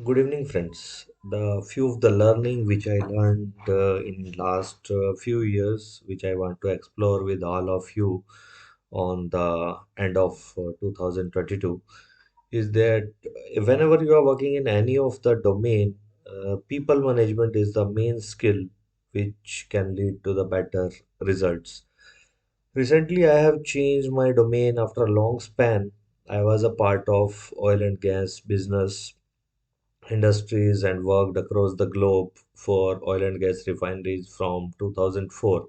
Good evening, friends. The few of the learning which I learned in last few years, which I want to explore with all of you on the end of 2022, is that whenever you are working in any of the domain, people management is the main skill which can lead to the better results. Recently, I have changed my domain after a long span. I was a part of oil and gas business industries and worked across the globe for oil and gas refineries from 2004.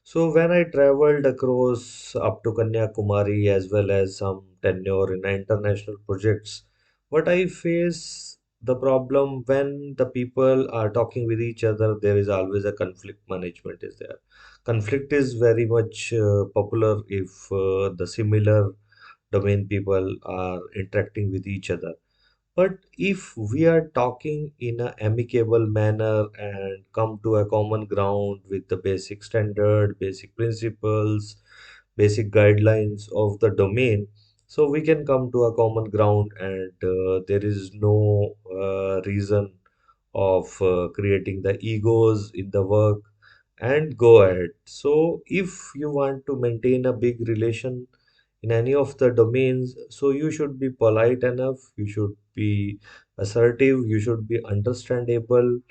So when I traveled across up to Kanyakumari as well as some tenure in international projects, what I face the problem when the people are talking with each other, there is always a conflict management is there. Conflict is very much popular if the similar domain people are interacting with each other, but if we are talking in an amicable manner and come to a common ground with the basic standard, basic principles, basic guidelines of the domain, so we can come to a common ground and there is no reason of creating the egos in the work and go ahead. So if you want to maintain a big relation in any of the domains, so you should be polite enough, you should be assertive, you should be understandable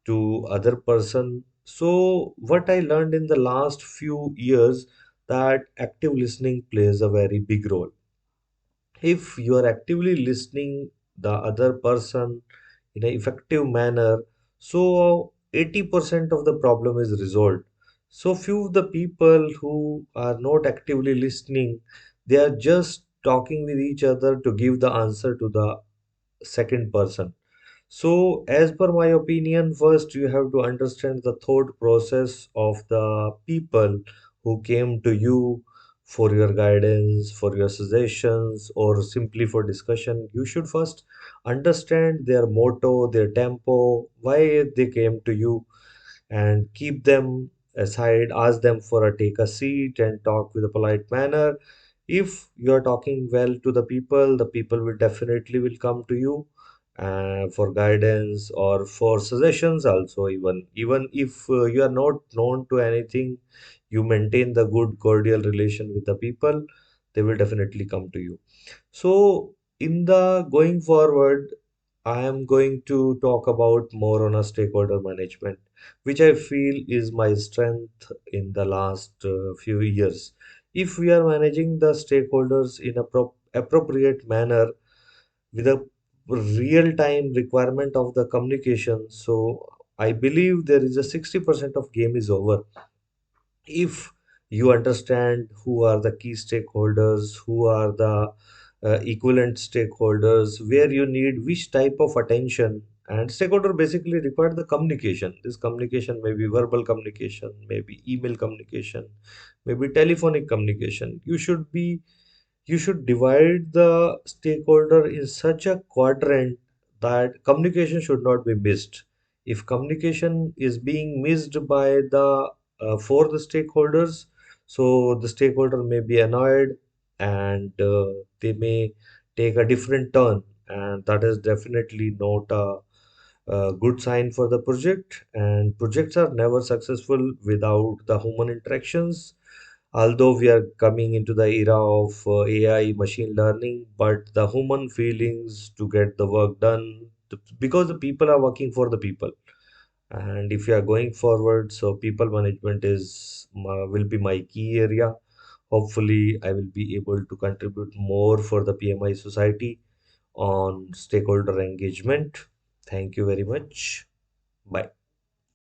to other person. So what I learned in the last few years, that active listening plays a very big role. If you are actively listening the other person in an effective manner, so 80% of the problem is resolved. So few of the people who are not actively listening, they are just talking with each other to give the answer to the second person. So, as per my opinion, first you have to understand the thought process of the people who came to you for your guidance, for your suggestions, or simply for discussion. You should first understand their motto, their tempo, why they came to you, and keep them aside, ask them for a take a seat and talk with a polite manner. If you are talking well to the people will definitely will come to you for guidance or for suggestions also. Even if you are not known to anything, you maintain the good cordial relation with the people, they will definitely come to you. So in the going forward, I am going to talk about more on a stakeholder management, which I feel is my strength in the last few years. If we are managing the stakeholders in a appropriate manner with a real time requirement of the communication, so I believe there is a 60% of game is over. If you understand who are the key stakeholders, who are the equivalent stakeholders, where you need which type of attention, and stakeholder basically require the communication. This communication may be verbal communication, maybe email communication, maybe telephonic communication. You should divide the stakeholder in such a quadrant that communication should not be missed. If communication is being missed by the for the stakeholders, so the stakeholder may be annoyed and they may take a different turn, and that is definitely not a good sign for the project. And projects are never successful without the human interactions. Although we are coming into the era of AI, machine learning, but the human feelings to get the work done, because the people are working for the people. And if you are going forward, so people management will be my key area. Hopefully, I will be able to contribute more for the PMI society on stakeholder engagement. Thank you very much. Bye.